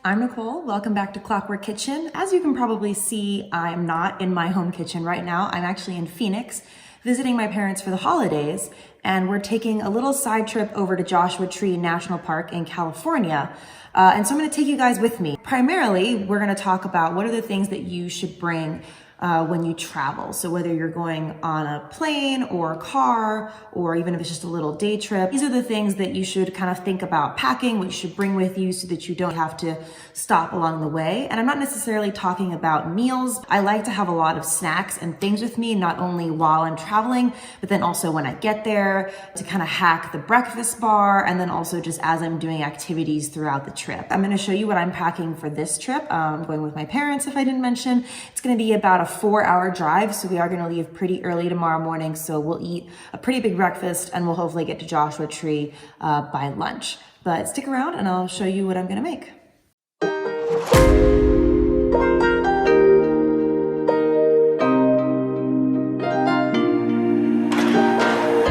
I'm Nicole. Welcome back to Clockwork Kitchen. As you can probably see, I'm not in my home kitchen right now. I'm actually in Phoenix visiting my parents for the holidays, and we're taking a little side trip over to Joshua Tree National Park in California. And so I'm going to take you guys with me. Primarily, we're going to talk about what are the things that you should bring when you travel. So whether you're going on a plane or a car, or even if it's just a little day trip, these are the things that you should kind of think about packing, what you should bring with you so that you don't have to stop along the way. And I'm not necessarily talking about meals. I like to have a lot of snacks and things with me, not only while I'm traveling, but then also when I get there to kind of hack the breakfast bar, and then also just as I'm doing activities throughout the trip. I'm going to show you what I'm packing for this trip. I'm going with my parents, if I didn't mention. It's going to be about a 4-hour drive, so we are going to leave pretty early tomorrow morning, so we'll eat a pretty big breakfast and we'll hopefully get to Joshua Tree by lunch. But stick around and I'll show you what I'm going to make.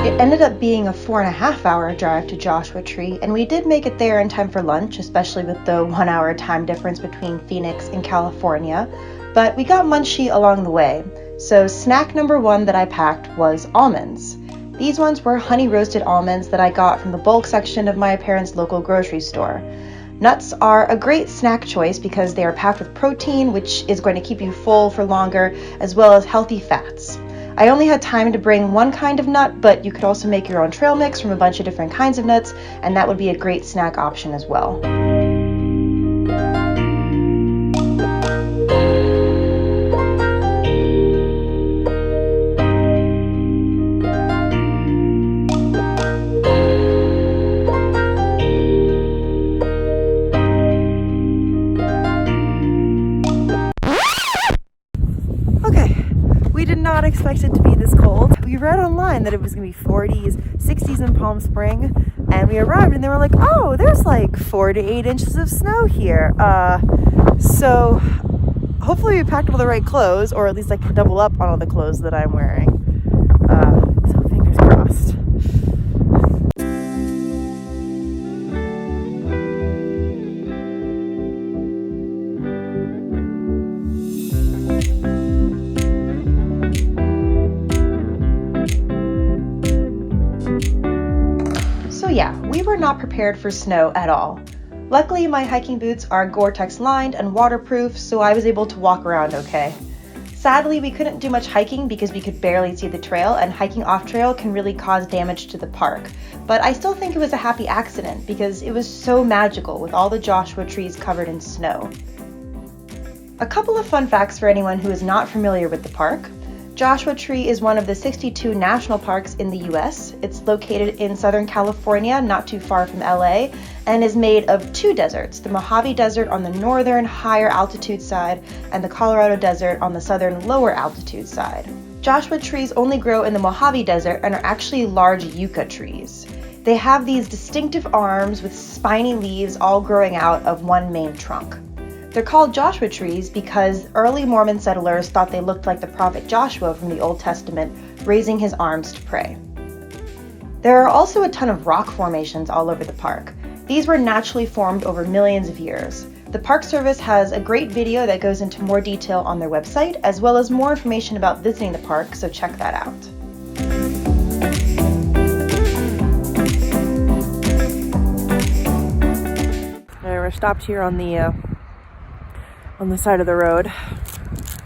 It ended up being a 4.5-hour drive to Joshua Tree, and we did make it there in time for lunch, especially with the 1-hour time difference between Phoenix and California. But we got munchy along the way. So snack number 1 that I packed was almonds. These ones were honey roasted almonds that I got from the bulk section of my parents' local grocery store. Nuts are a great snack choice because they are packed with protein, which is going to keep you full for longer, as well as healthy fats. I only had time to bring one kind of nut, but you could also make your own trail mix from a bunch of different kinds of nuts, and that would be a great snack option as well. Not expect it to be this cold. We read online that it was gonna be 40s, 60s in Palm Spring, and we arrived and they were like, oh, there's like 4 to 8 inches of snow here. So hopefully we packed all the right clothes, or at least I can double up on all the clothes that I'm wearing. So fingers crossed. Yeah, we were not prepared for snow at all. Luckily, my hiking boots are Gore-Tex lined and waterproof, so I was able to walk around okay. Sadly, we couldn't do much hiking because we could barely see the trail, and hiking off-trail can really cause damage to the park. But I still think it was a happy accident because it was so magical with all the Joshua trees covered in snow. A couple of fun facts for anyone who is not familiar with the park. Joshua Tree is one of the 62 national parks in the US. It's located in Southern California, not too far from LA, and is made of 2 deserts, the Mojave Desert on the northern, higher altitude side, and the Colorado Desert on the southern, lower altitude side. Joshua trees only grow in the Mojave Desert and are actually large yucca trees. They have these distinctive arms with spiny leaves all growing out of one main trunk. They're called Joshua trees because early Mormon settlers thought they looked like the prophet Joshua from the Old Testament, raising his arms to pray. There are also a ton of rock formations all over the park. These were naturally formed over millions of years. The Park Service has a great video that goes into more detail on their website, as well as more information about visiting the park, so check that out. We're stopped here on the side of the road.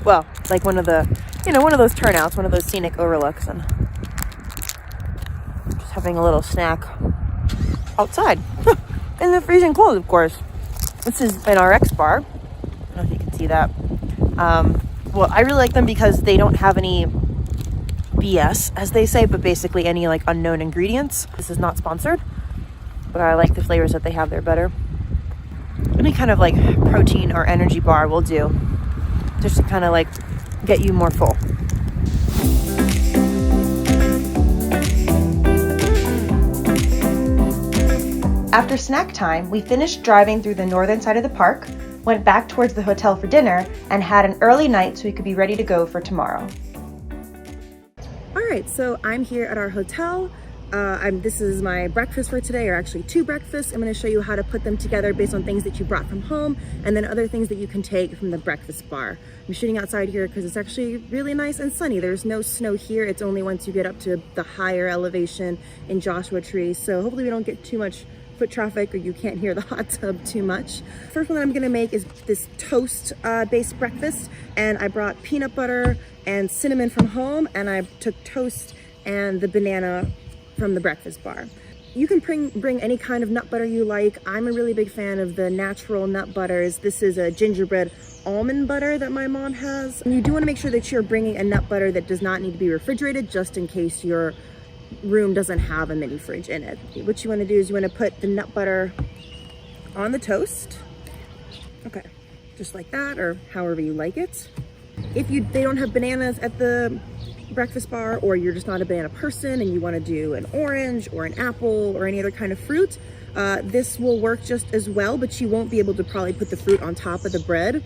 Well, like one of those turnouts, one of those scenic overlooks, and just having a little snack outside in the freezing cold, of course. This is an RX bar. I don't know if you can see that. Well, I really like them because they don't have any BS, as they say, but basically any like unknown ingredients. This is not sponsored, but I like the flavors that they have there better. Any kind of like protein or energy bar will do, just to kind of like get you more full. After snack time, we finished driving through the northern side of the park, went back towards the hotel for dinner, and had an early night so we could be ready to go for tomorrow. All right, so I'm here at our hotel. This is my breakfast for today, or actually 2 breakfasts. I'm going to show you how to put them together based on things that you brought from home and then other things that you can take from the breakfast bar. I'm shooting outside here because it's actually really nice and sunny. There's no snow here. It's only once you get up to the higher elevation in Joshua Tree. So hopefully we don't get too much foot traffic or you can't hear the hot tub too much. First one that I'm going to make is this toast based breakfast, and I brought peanut butter and cinnamon from home, and I took toast and the banana from the breakfast bar. You can bring any kind of nut butter you like. I'm a really big fan of the natural nut butters. This is a gingerbread almond butter that my mom has. And you do want to make sure that you're bringing a nut butter that does not need to be refrigerated, just in case your room doesn't have a mini fridge in it. What you want to do is you want to put the nut butter on the toast. Okay, just like that, or however you like it. If they don't have bananas at the breakfast bar, or you're just not a banana person and you want to do an orange or an apple or any other kind of fruit, this will work just as well, but you won't be able to probably put the fruit on top of the bread.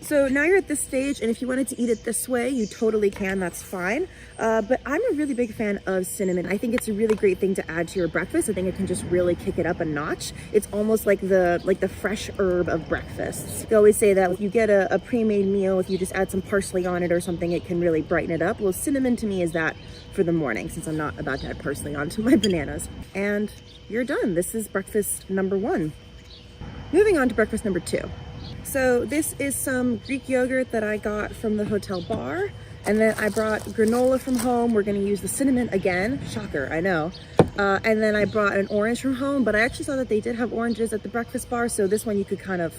So now you're at this stage, and if you wanted to eat it this way, you totally can, that's fine. But I'm a really big fan of cinnamon. I think it's a really great thing to add to your breakfast. I think it can just really kick it up a notch. It's almost like the fresh herb of breakfasts. They always say that if you get a pre-made meal, if you just add some parsley on it or something, it can really brighten it up. Well, cinnamon to me is that for the morning, since I'm not about to add parsley onto my bananas. And you're done. This is breakfast number 1. Moving on to breakfast number 2. So this is some Greek yogurt that I got from the hotel bar. And then I brought granola from home. We're gonna use the cinnamon again. Shocker, I know. And then I brought an orange from home, but I actually saw that they did have oranges at the breakfast bar. So this one you could kind of,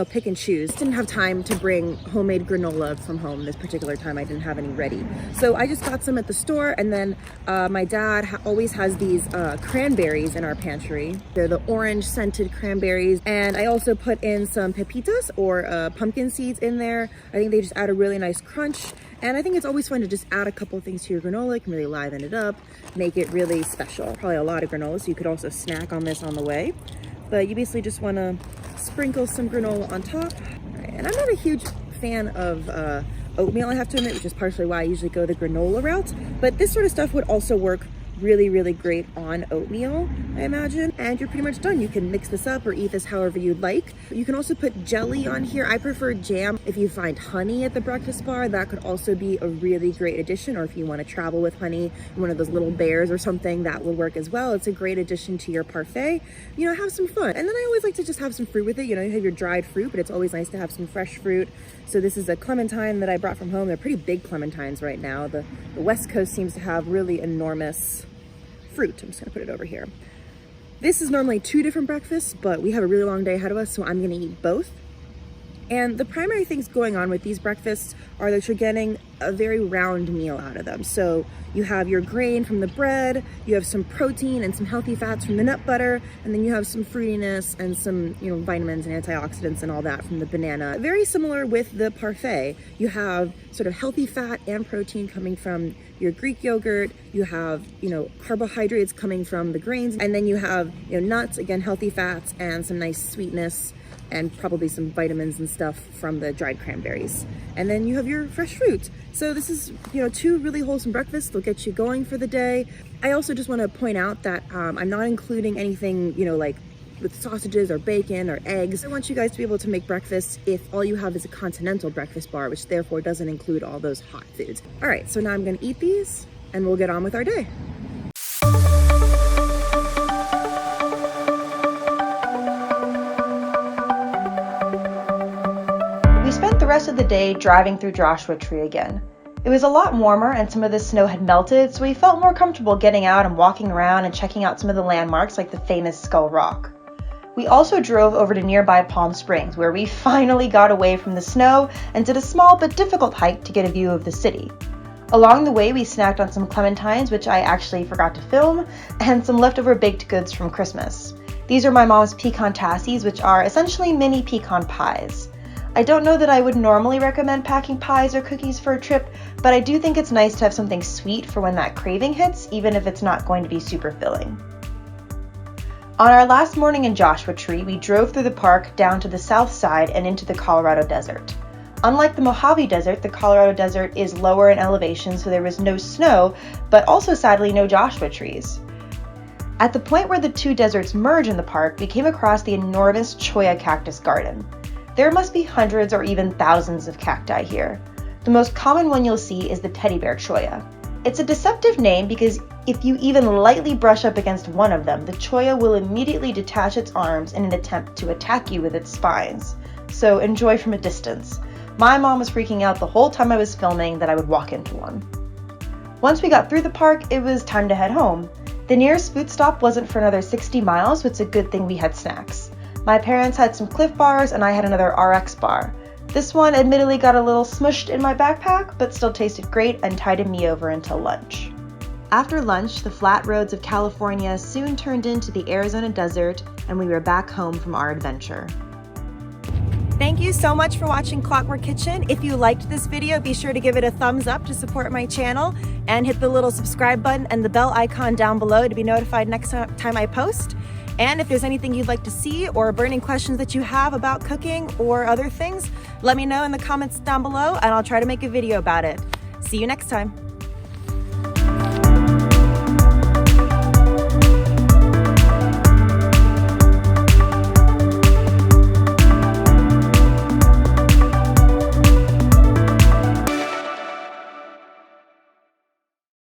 pick and choose. Didn't have time to bring homemade granola from home this particular time. I didn't have any ready. So I just got some at the store, and then my dad always has these cranberries in our pantry. They're the orange scented cranberries. And I also put in some pepitas, or pumpkin seeds in there. I think they just add a really nice crunch. And I think it's always fun to just add a couple of things to your granola. It can really liven it up, make it really special. Probably a lot of granola, so you could also snack on this on the way. But you basically just want to sprinkle some granola on top. Right, and I'm not a huge fan of oatmeal, I have to admit, which is partially why I usually go the granola route. But this sort of stuff would also work really, really great on oatmeal, I imagine. And you're pretty much done. You can mix this up or eat this however you'd like. You can also put jelly on here. I prefer jam. If you find honey at the breakfast bar, that could also be a really great addition. Or if you want to travel with honey, one of those little bears or something, that will work as well. It's a great addition to your parfait. Have some fun. And then I always like to just have some fruit with it. You have your dried fruit, but it's always nice to have some fresh fruit. So this is a clementine that I brought from home. They're pretty big clementines right now. The West Coast seems to have really enormous fruit. I'm just gonna put it over here. This is normally 2 different breakfasts, but we have a really long day ahead of us, so I'm gonna eat both. And the primary things going on with these breakfasts are that you're getting a very round meal out of them. So you have your grain from the bread, you have some protein and some healthy fats from the nut butter, and then you have some fruitiness and some, vitamins and antioxidants and all that from the banana. Very similar with the parfait. You have sort of healthy fat and protein coming from your Greek yogurt. You have, carbohydrates coming from the grains, and then you have, nuts, again, healthy fats, and some nice sweetness, and probably some vitamins and stuff from the dried cranberries. And then you have your fresh fruit. So this is, 2 really wholesome breakfasts. They'll get you going for the day. I also just want to point out that I'm not including anything, like with sausages or bacon or eggs. I want you guys to be able to make breakfast if all you have is a continental breakfast bar, which therefore doesn't include all those hot foods. All right, so now I'm going to eat these and we'll get on with our day. The rest of the day driving through Joshua Tree again. It was a lot warmer and some of the snow had melted, so we felt more comfortable getting out and walking around and checking out some of the landmarks like the famous Skull Rock. We also drove over to nearby Palm Springs, where we finally got away from the snow and did a small but difficult hike to get a view of the city. Along the way, we snacked on some clementines, which I actually forgot to film, and some leftover baked goods from Christmas. These are my mom's pecan tassies, which are essentially mini pecan pies. I don't know that I would normally recommend packing pies or cookies for a trip, but I do think it's nice to have something sweet for when that craving hits, even if it's not going to be super filling. On our last morning in Joshua Tree, we drove through the park down to the south side and into the Colorado desert. Unlike the Mojave Desert, the Colorado Desert is lower in elevation, so there was no snow, but also sadly no Joshua trees. At the point where the two deserts merge in the park, we came across the enormous cholla cactus garden. There must be hundreds or even thousands of cacti here. The most common one you'll see is the teddy bear cholla. It's a deceptive name because if you even lightly brush up against one of them, the cholla will immediately detach its arms in an attempt to attack you with its spines. So enjoy from a distance. My mom was freaking out the whole time I was filming that I would walk into one. Once we got through the park, it was time to head home. The nearest food stop wasn't for another 60 miles, so it's a good thing we had snacks. My parents had some Cliff Bars and I had another RX bar. This one admittedly got a little smushed in my backpack, but still tasted great and tided me over until lunch. After lunch, the flat roads of California soon turned into the Arizona desert, and we were back home from our adventure. Thank you so much for watching Clockwork Kitchen. If you liked this video, be sure to give it a thumbs up to support my channel and hit the little subscribe button and the bell icon down below to be notified next time I post. And if there's anything you'd like to see or burning questions that you have about cooking or other things, let me know in the comments down below and I'll try to make a video about it. See you next time.